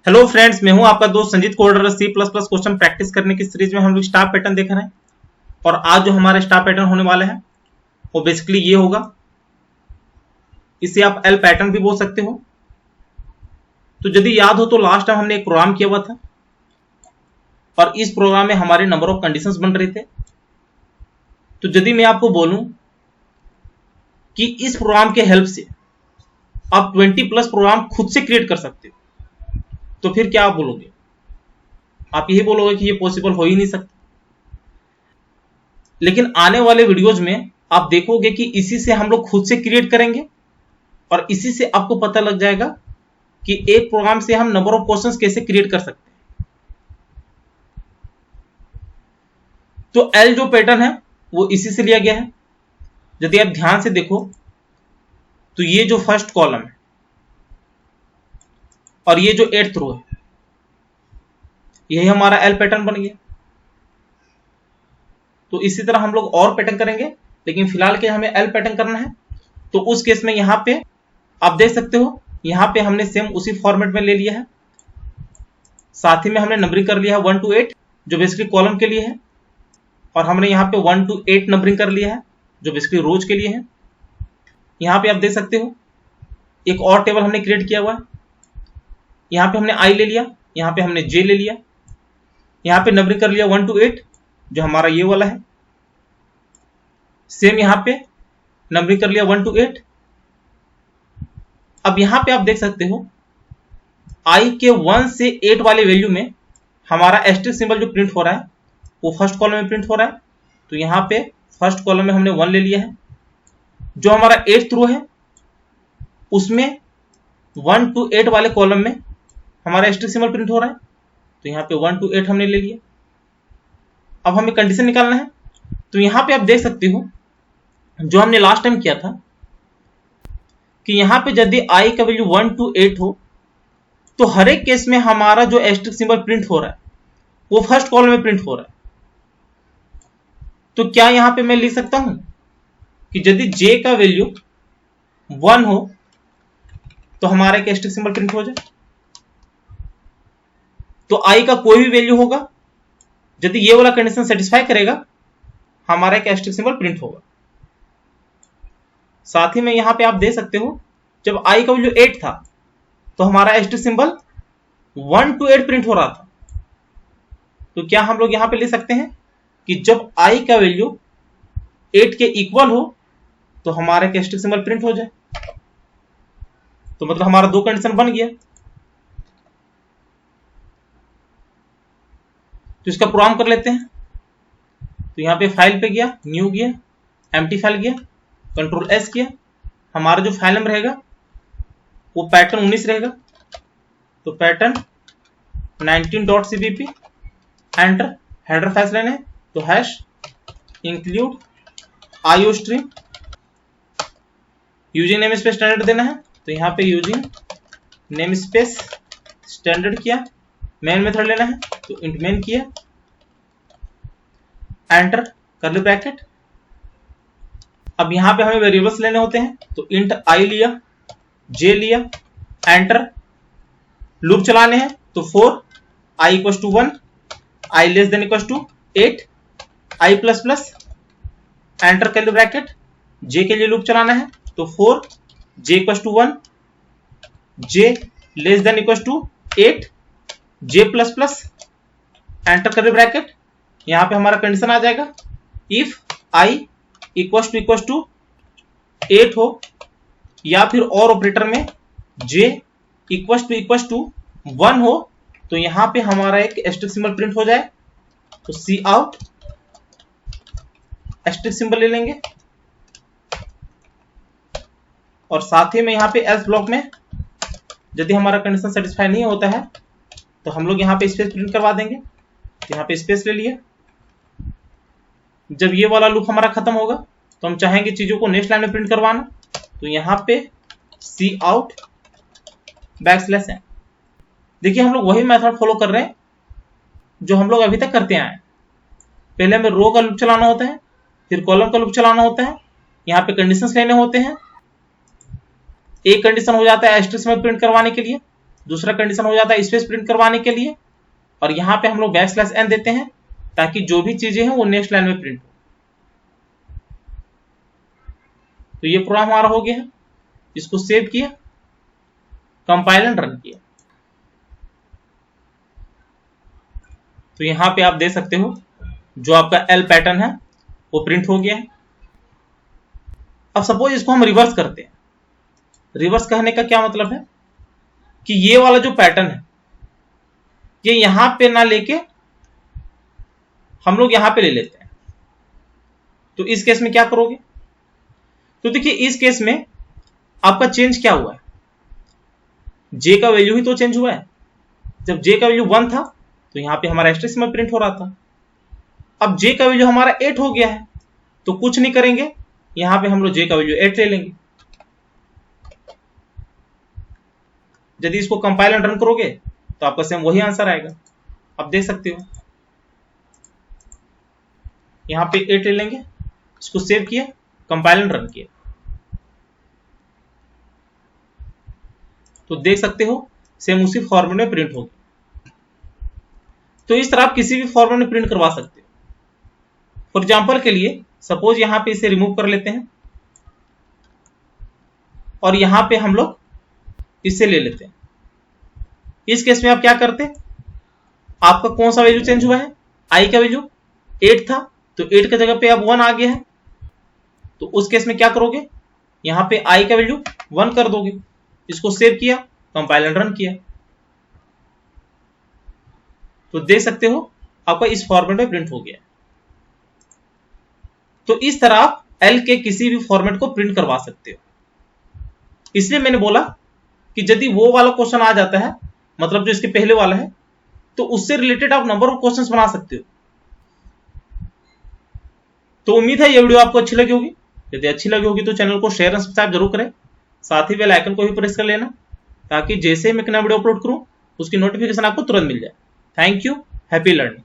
Hello friends, मैं हूं आपका दोस्त Sanjeet coder. C++ question practice करने की सीरीज में हम लोग स्टार पैटर्न देख रहे हैं और आज जो हमारे स्टार पैटर्न होने वाले हैं वो बेसिकली ये होगा। इसे आप एल पैटर्न भी बोल सकते हो। तो यदि याद हो तो लास्ट टाइम हमने एक प्रोग्राम किया हुआ था और इस प्रोग्राम में हमारे नंबर ऑफ कंडीशंस बन रहे थे। तो यदि मैं आपको बोलूं कि इस प्रोग्राम के हेल्प से आप 20+ प्रोग्राम खुद से क्रिएट कर सकते हो, तो फिर क्या आप बोलोगे? आप यही बोलोगे कि ये पॉसिबल हो ही नहीं सकता। लेकिन आने वाले वीडियोज में आप देखोगे कि इसी से हम लोग खुद से क्रिएट करेंगे और इसी से आपको पता लग जाएगा कि एक प्रोग्राम से हम नंबर ऑफ क्वेश्चंस कैसे क्रिएट कर सकते हैं। तो एल जो पैटर्न है वो इसी से लिया गया है। यदि आप ध्यान से देखो तो ये जो फर्स्ट कॉलम है और ये जो 8th रो है, यही हमारा एल पैटर्न बन गया। तो इसी तरह हम लोग और पैटर्न करेंगे, लेकिन फिलहाल के हमें एल पैटर्न करना है। तो उस केस में यहां पे आप देख सकते हो, यहां पे हमने सेम उसी फॉर्मेट में ले लिया है। साथ ही में हमने नंबरिंग कर लिया है 1 to 8 जो बेसिकली कॉलम के लिए है, और हमने यहाँ पे 1 to 8 नंबरिंग कर लिया है जो बेसिकली रोज के लिए है। यहाँ पे आप देख सकते हो एक और टेबल हमने क्रिएट किया हुआ है। यहाँ पे हमने आई ले लिया, यहाँ पे हमने जे ले लिया, यहाँ पे नंबरिंग कर लिया 1 to 8 जो हमारा ये वाला है। सेम यहाँ पे नंबरिंग कर लिया 1 to 8। अब यहाँ पे आप देख सकते हो आई के 1 से 8 वाले वैल्यू में हमारा एस्टेरिस्क सिंबल जो प्रिंट हो रहा है वो फर्स्ट कॉलम में प्रिंट हो रहा है। तो यहाँ पे फर्स्ट कॉलम में हमने 1 ले लिया है। जो हमारा 8th रो है उसमें 1 to 8 वाले कॉलम में हमारा एस्टेरिस्क सिंबल प्रिंट हो रहा है। तो यहाँ पे 1 to 8 हमने ले लिया। अब हमें कंडीशन निकालना है। तो यहाँ पे आप देख सकते हो जो हमने लास्ट टाइम किया था कि यहाँ पे यदि आई का वैल्यू 1 to 8 हो तो हर एक केस में हमारा जो एस्टेरिस्क सिंबल प्रिंट हो रहा है वो फर्स्ट कॉलम में प्रिंट हो रहा है। तो क्या यहाँ पे मैं लिख सकता हूं कि यदि j का वैल्यू 1 हो तो हमारा एक एस्टेरिस्क सिंबल प्रिंट हो जाए। तो i का कोई भी वैल्यू होगा, यदि ये वाला कंडीशन सेटिस्फाई करेगा हमारा एक एस्टेरिस्क सिंबल प्रिंट होगा। साथ ही में यहां पे आप देख सकते हो जब i का वैल्यू 8 था तो हमारा एस्टेरिस्क सिंबल 1 to 8 प्रिंट हो रहा था। तो क्या हम लोग यहां पे ले सकते हैं कि जब i का वैल्यू 8 के इक्वल हो तो हमारा एक एस्टेरिस्क सिंबल प्रिंट हो जाए। तो मतलब हमारा दो कंडीशन बन गया। तो इसका प्रोग्राम कर लेते हैं। तो यहाँ पे फाइल पे गया, न्यू गया, एम्प्टी फाइल गया, कंट्रोल एस किया। हमारा जो फाइल नंबर रहेगा वो पैटर्न 19 रहेगा। तो pattern 19.cpp enter. Header files लेने हैं तो hash include iostream। Using name space standard देना है तो यहाँ पे यूजिंग नेम स्पेस स्टैंडर्ड किया। मेन मेथड लेना है तो इंट मेन किया, एंटर कर्ली ब्रैकेट। अब यहाँ पे हमें वेरिएबल्स लेने होते हैं तो इंट आई लिया, जे लिया, एंटर। लूप चलाने हैं तो 4 i equals to 1, i less than equals to 8, i plus plus, enter curly bracket. J के लिए लूप चलाना है तो 4 j equals to 1, j less than equals to 8, j plus plus, enter curly bracket. यहां पे हमारा कंडीशन आ जाएगा if i equals to 8 हो या फिर और ऑपरेटर में j इक्वल्स टू 1 हो तो यहां पे हमारा एक एस्टेरिस्क सिंबल प्रिंट हो जाए। तो सी आउट एस्टेरिस्क सिंबल ले लेंगे और साथ ही में यहाँ पे एल्स ब्लॉक में यदि हमारा कंडीशन सेटिस्फाई नहीं होता है तो हम लोग यहाँ पे स्पेस प्रिंट करवा देंगे। यहाँ पे स्पेस ले लिए। जब ये वाला लूप हमारा खत्म होगा तो हम चाहेंगे चीजों को नेक्स्ट लाइन में प्रिंट करवाना, तो यहाँ पे सी आउट बैकस्लैश है। देखिए हम लोग वही मेथड फॉलो कर रहे हैं जो हम लोग अभी तक करते आए हैं। पहले हमें रो का लूप चलाना होता है, फिर कॉलम का लूप चलाना होता है, यहाँ पे कंडीशंस लेने होते हैं। एक कंडीशन हो जाता है एस्टेरिस्क सिंबल प्रिंट करवाने के लिए, दूसरा कंडीशन हो जाता है स्पेस प्रिंट करवाने के लिए, और यहां पे हम लोग \n देते हैं ताकि जो भी चीजें हैं वो नेक्स्ट लाइन में प्रिंट हो। तो ये प्रोग्राम हमारा हो गया है, इसको सेव किया, कंपाइल एंड रन किया। तो यहां पे आप देख सकते हो जो आपका एल पैटर्न है वो प्रिंट हो गया है। अब सपोज इसको हम रिवर्स करते हैं। रिवर्स कहने का क्या मतलब है कि ये वाला जो पैटर्न है ये यहां पे ना लेके हम लोग यहां पे ले लेते हैं। तो इस केस में क्या करोगे? तो देखिए इस केस में आपका चेंज क्या हुआ है, जे का वैल्यू ही तो चेंज हुआ है। जब जे का वैल्यू 1 था तो यहां पे हमारा एस्टेरिस्क में प्रिंट हो रहा था। अब जे का वैल्यू हमारा 8 हो गया है तो कुछ नहीं करेंगे, यहां पे हम लोग जे का वैल्यू 8 ले लेंगे। यदि इसको कंपाइल एंड रन करोगे तो आपका सेम वही आंसर आएगा। आप देख सकते हो यहां पे 8 ले लेंगे, इसको सेव किया, कंपाइल एंड रन किया, तो देख सकते हो सेम उसी फॉर्मेट में प्रिंट होगी। तो इस तरह आप किसी भी फॉर्मेट में प्रिंट करवा सकते हो। फॉर एग्जांपल के लिए सपोज यहां पे इसे रिमूव कर लेते हैं और यहां पे हम लोग इसे ले लेते हैं। इस केस में आप क्या करते, आपका कौन सा वैल्यू चेंज हुआ है, आई का वैल्यू 8 था तो 8 की जगह पे अब 1 आ गया है। तो उस केस में क्या करोगे, यहां पे आई का वैल्यू 1 कर दोगे, इसको सेव किया, कंपाइल एंड रन किया, तो देख सकते हो आपका इस फॉर्मेट में प्रिंट हो गया। तो इस तरह आप एल के किसी भी फॉर्मेट को प्रिंट करवा सकते हो। इसलिए मैंने बोला कि यदि वो वाला क्वेश्चन आ जाता है, मतलब जो इसके पहले वाला है, तो उससे रिलेटेड आप नंबर ऑफ क्वेश्चंस बना सकते हो। तो उम्मीद है ये वीडियो आपको अच्छी लगी होगी। यदि अच्छी लगी होगी तो चैनल को शेयर और सब्सक्राइब जरूर करें, साथ ही बेल आइकन को भी प्रेस कर लेना ताकि जैसे ही मैं नया वीडियो अपलोड करूं उसकी नोटिफिकेशन आपको तुरंत मिल जाए। Thank you, happy learning.